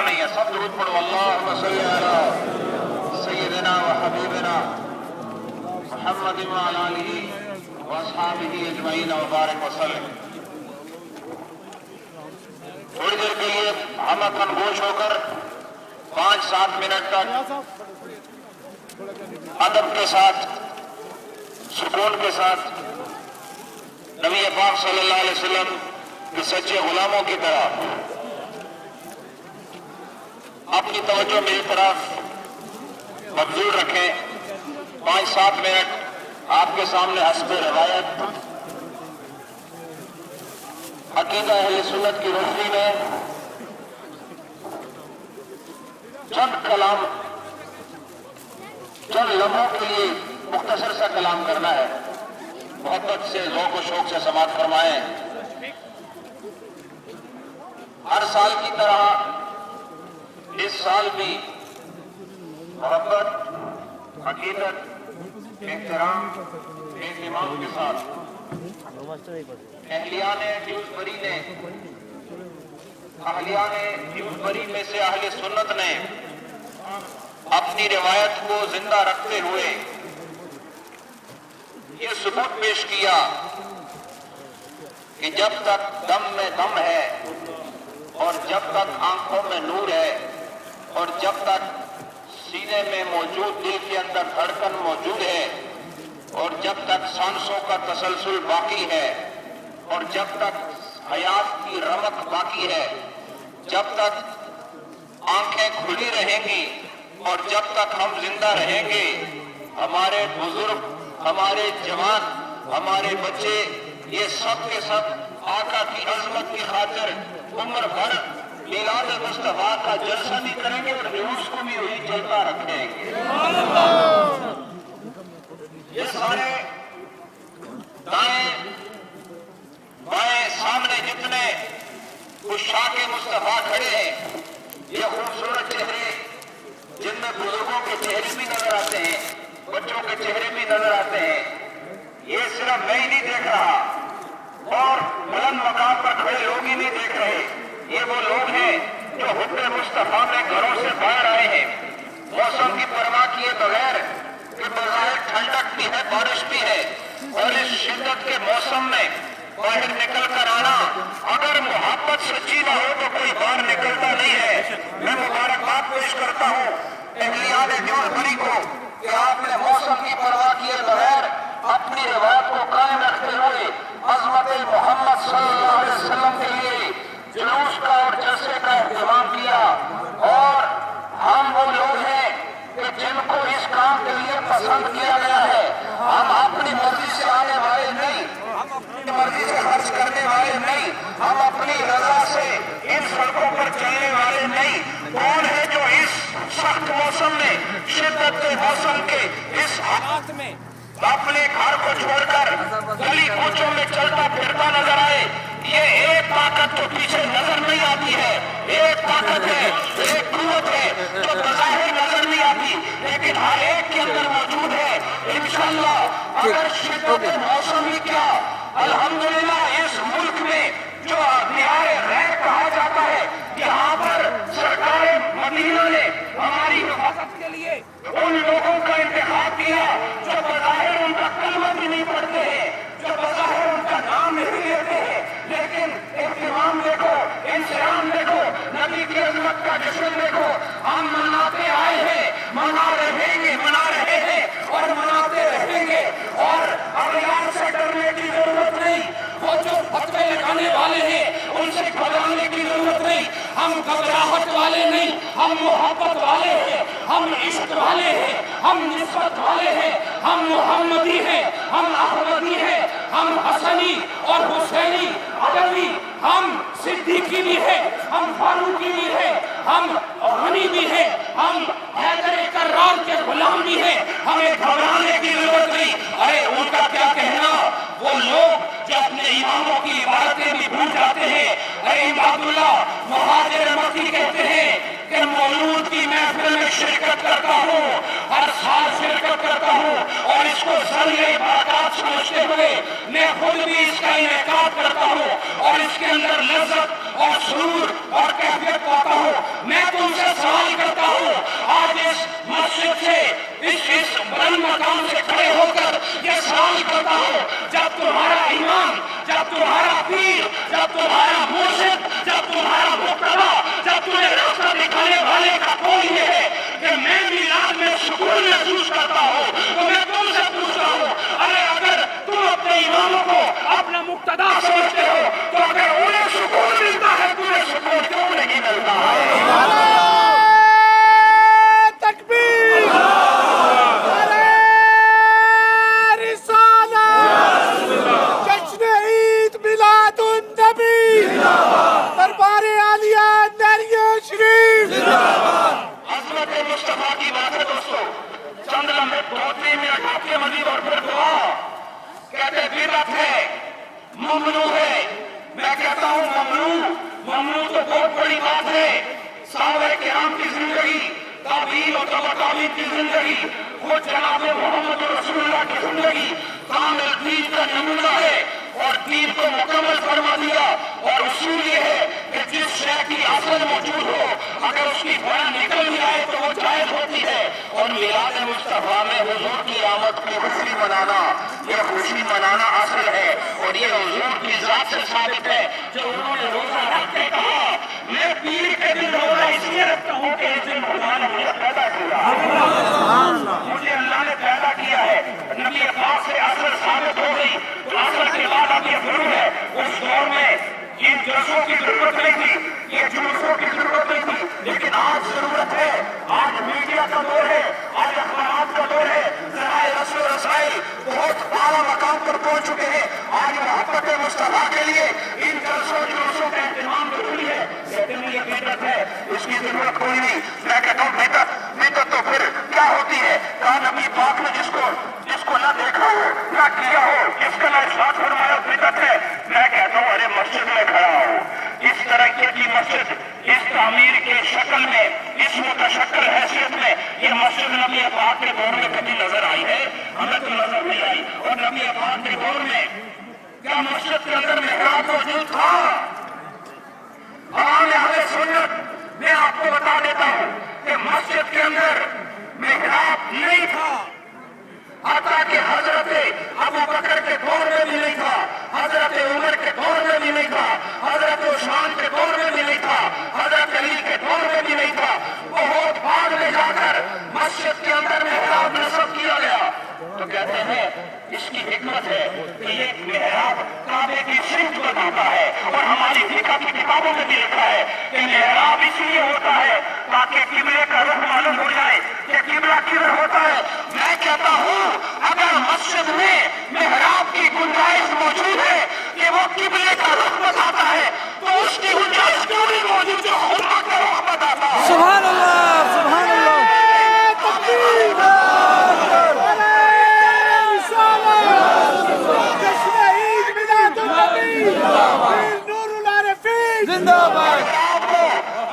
نہیں ہے. سب درود پڑھو. اللہم صلی علی سیدنا و حبیبنا محمد وعلی آلہ و اصحابہ اجمعین و بارک وسلم. تھوڑی دیر کے لیے ہم خاموش ہو کر 5-7 منٹ تک ادب کے ساتھ سکون کے ساتھ نبی پاک صلی اللہ علیہ وسلم کے سچے غلاموں کی طرح اپنی توجہ میری طرف مبذول رکھیں. 5-7 منٹ آپ کے سامنے حسب روایت عقیدہ اہل سنت کی روشنی میں چند لمحوں کے لیے مختصر سا کلام کرنا ہے. محبت سے ذوق و شوق سے سماعت فرمائیں. ہر سال کی طرح اس سال بھی محبت، عقیدت، احترام، اہتمام کے ساتھ اہلیان ڈیوزبری میں سے اہل سنت نے اپنی روایت کو زندہ رکھتے ہوئے یہ ثبوت پیش کیا کہ جب تک دم میں دم ہے اور جب تک آنکھوں میں نور ہے اور جب تک سینے میں موجود دل کے اندر دھڑکن موجود ہے اور جب تک سانسوں کا تسلسل باقی ہے اور جب تک حیات کی رمق باقی ہے، جب تک آنکھیں کھلی رہیں گی اور جب تک ہم زندہ رہیں گے، ہمارے بزرگ، ہمارے جوان، ہمارے بچے، یہ سب کے سب آقا کی عظمت کی خاطر عمر بھر میلاد مصطفیٰ کا جلسہ بھی کریں گے اور جلوس کو بھی وہی چلتا رکھیں گے. یہ سارے دائیں بائیں سامنے جتنے عشاق مصطفیٰ کھڑے ہیں، یہ خوبصورت چہرے جن میں بزرگوں کے چہرے بھی نظر آتے ہیں، بچوں کے چہرے بھی نظر آتے ہیں، یہ صرف میں ہی نہیں دیکھ رہا اور بلند مقام پر کھڑے لوگ ہی نہیں دیکھ رہے. یہ وہ لوگ ہیں جو حب مصطفیٰ میں گھروں سے باہر آئے ہیں موسم کی پرواہ کیے بغیر کہ بظاہر ٹھنڈک بھی ہے، بارش بھی ہے، اور اس شدت کے موسم میں باہر نکل کر آنا اگر محبت سچی نہ ہو تو کوئی باہر نکلتا نہیں ہے. میں مبارکباد پیش کرتا ہوں اہلیان ڈیوزبری کو کہ آپ نے موسم کی پرواہ کیے بغیر اپنی روایت کو قائم رکھتے ہوئے عظمت محمد صلی اللہ علیہ وسلم کے لیے جلوس کا اور جلسے کا اہتمام کیا. اور ہم وہ لوگ ہیں کہ جن کو اس کام کے لیے پسند کیا گیا ہے. ہم اپنی مرضی سے آنے والے نہیں، ہم اپنی مرضی سے خرچ کرنے والے نہیں، ہم اپنی رضا سے ان سڑکوں پر چلنے والے نہیں. کون ہے جو اس سخت موسم میں، شدت کے موسم کے اس حالات میں اپنے گھر کو چھوڑ کر گلی کوچوں میں چلتا پھرتا نظر آئے؟ یہ ایک طاقت تو پیچھے نظر نہیں آتی ہے، ایک طاقت ہے، ایک قوت ہے جو بظاہر نظر نہیں آتی لیکن ہر ایک کے اندر موجود ہے. انشاءاللہ اگر شدت موسم ہی کیا، الحمدللہ اس ملک میں جو نہار غیر کہا جاتا ہے، یہاں پر سرکار مدینہ نے ہماری حفاظت کے لیے ان لوگوں کا انتخاب کیا جو بظاہر ان کا کلمہ بھی نہیں پڑھتے ہیں، جو بظاہر ان کا نام نہیں لیتے ہیں، لیکن اہتمام دیکھو، انسان دیکھو، نبی کی عظمت کا جشن دیکھو. ہم مناتے آئے ہیں، منا رہے ہیں اور مناتے رہیں گے. اور اغیار سے ڈرنے کی ضرورت نہیں، وہ جو فتوے لگانے والے ہیں ان سے گھبرانے کی ضرورت نہیں. ہم گھبراہٹ والے نہیں، ہم محبت والے ہیں، ہم عشق والے ہیں، ہم نسبت والے ہیں، ہم محمدی ہیں، ہم احمدی ہیں، ہم حسنی اور حسینی علوی، ہم صدیقی بھی ہیں، ہم فاروقی بھی ہیں، ہم غنی بھی ہیں، ہم حیدر کرار کے غلام بھی ہیں. ہمیں گھبرانے کی ضرورت نہیں. ارے ان کا کیا کہنا، وہ لوگ جو اپنے اماموں کی عبادتیں بھی بھول جاتے ہیں. ارے عباداللہ مہاجر مکی کہتے ہیں کہ مولود کی محفل میں شرکت کرتا ہوں، ہر سال شرکت کرتا ہوں اور اس کو ذریعہ برکات سمجھتے ہوئے میں خود بھی اس کا انعقاد کرتا ہوں اور اس کے اندر لذت اور سرور اور کیفیت پاتا ہوں. میں تو ये है कि मैं मिलाद में सुकून महसूस करता हूँ, तो मैं तुमसे पूछता हूँ, अरे अगर तुम अपने इमामों को अपना मुक्तदा समझते हो, तो अगर उन्हें सुकून मिलता है, तुम्हें सुकून क्यों नहीं मिलता है? मुस्तफा की बात है दोस्तों, चंद लम्हे 2-3 मिनट आपके मजीद और फिर दुआ। कहते बिदअत है, ममनू है, मैं कहता हूँ ममनू तो बहुत बड़ी बात है। साहबे किराम की जिंदगी, ताबीन और तबताबीन की जिंदगी, वो जनाब मोहम्मद रसूलुल्लाह की जिंदगी कामिल दीन का नमूना है और दीन को मुकम्मल फरमा दिया। और उसूल ये है कि जिस शय की असल मौजूद हो, अगर उसकी बड़ा निकल भी आए तो वो जायज होती है। और मिलाद मुस्तफा में हुजूर की आमद की खुशी मनाना, ये खुशी मनाना असल है और ये हुजूर की जात से साबित है। जो उन्होंने रोजा रख के कहा, मैं पीर के दिन रोजा इसलिए रखता हूँ कि इस दिन खुदा ने मुझे पैदा किया, मुझे अल्लाह ने पैदा किया है। नबी पाक से असल साबित हो गई, तो असल के बाद अब ये गुरु है। उस दौर में इन जलसों की जरूरत नहीं थी, ये जुलूसों की जरूरत नहीं थी, लेकिन आज जरूरत है। आज मीडिया का दौर है, आज अखबार का दौर है, ज़राए नस्ल व रसाइल बहुत आला मकाम पर पहुंच चुके हैं। आज मोहब्बत मुस्तफा के लिए इन जलसों जुलूसों का इंतजाम जरूरी है। कहते हैं ये बिदअत है, इसकी जरूरत कोई नहीं। मैं कहता हूँ बिदअत तो फिर क्या होती है? कहा नबी पाक ने जिसको ना देखा हो, ना किया हो, जिसका ना इस्लात फरमाया, बिदअत है। मैं कहता हूँ अरे मस्जिद में खड़ा हो, इस तरह की मस्जिद, इस तामीर के शक्ल में, इस मुतशक्किल हैसियत में, ये मस्जिद नबी पाक के दौर में कभी नजर आई है? हमें तो नजर नहीं आई। और नबी पाक के दौर में क्या मस्जिद के अंदर मेहराब मौजूद था? अहले सुन्नत मैं आपको बता देता हूँ कि मस्जिद के अंदर मेहराब नहीं था। हत्ता कि हजरत अबू बकर के दौर में भी नहीं था, हजरत उमर के दौर में भी नहीं था, हजरत उस्मान के दौर में भी नहीं था, हजरत अली के दौर में भी नहीं था। बहुत बाद में जाकर मस्जिद के अंदर मेहराब नस्ब किया गया। तो कहते हैं इसकी हिकमत है कि ये मेहराब काबे की सिमत बताता है। और हमारी फिक़ह की किताबों में भी लिखा है कि मेहराब इसलिए होता है ताकि किबले का रुख मालूम हो जाए कि किबला किधर होता है। मैं कहता हूँ अगर मस्जिद में मेहराब की गुंजाइश मौजूद है कि वो किबले का रुख बताता है, तो उसकी गुंजाइश क्यों नहीं मौजूद जो खुदा का रुख बताता है? सुभान अल्लाह, सुभान अल्लाह।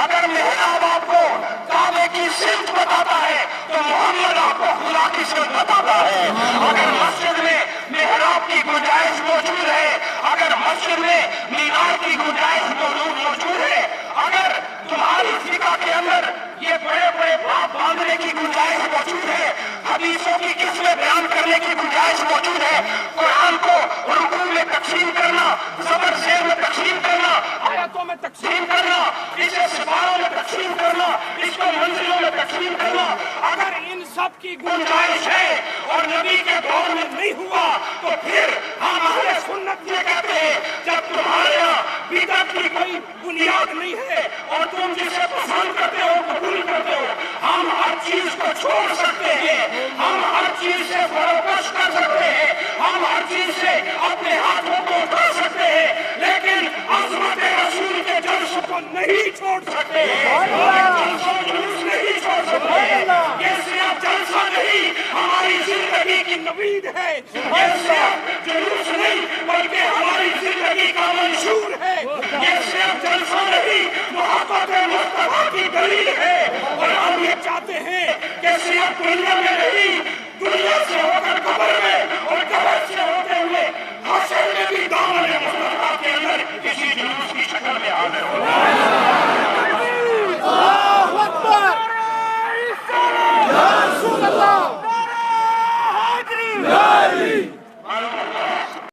अगर मेहराब आपको काबे की सिमत बताता है तो मोहम्मद आपको खुदा की सिमत बताता है। अगर मस्जिद में मेहराब की गुंजाइश मौजूद है, अगर मस्जिद में मीनार की गुंजाइश मौजूद है, अगर तुम्हारी फिक़ह के अंदर ये बड़े बड़े बाप बांधने की गुंजाइश मौजूद है, हदीसों की किस्में बयान करने की गुंजाइश मौजूद है, कुरान को रुकू में तकसीम करना, ज़बर शेर में तकसीम करना, आयतों में तकसीम करना, इसे सितारों में तकसीम करना, इसको मंजिलों में तकसीम करना, अगर इन सब की गुंजाइश है और नबी के दौर में नहीं हुआ, तो फिर हम अहले सुन्नत ये कहते हैं जब तुम्हारे यहाँ बिदअत की कोई बुनियाद नहीं है और तुम जिसे पसंद करते हो, कबूल करते हो, हम हर चीज को छोड़ सकते हैं, हम हर चीज से फरोख्त कर सकते हैं, हम हर चीज से अपने हाथों को उठा सकते हैं, लेकिन अज़मत रसूल के जल्स को नहीं छोड़ सकते, जुलूस नहीं छोड़ सकते। ये सिर्फ जलसा नहीं, हमारी जिंदगी की नवीद है। ये सिर्फ जुलूस नहीं बल्कि हमारी जिंदगी का मंशूर है। ये सिर्फ जलसा नहीं, मोहब्बत मुस्तफा की दलील है। और हम ये चाहते हैं कि सिर्फ दुनिया में नहीं, दुनिया से होकर कब्र में और कब्र से होते हुए हश्र में भी दामन मुस्तफा के अंदर किसी जुलूस की शक्ल में हाजिर हो।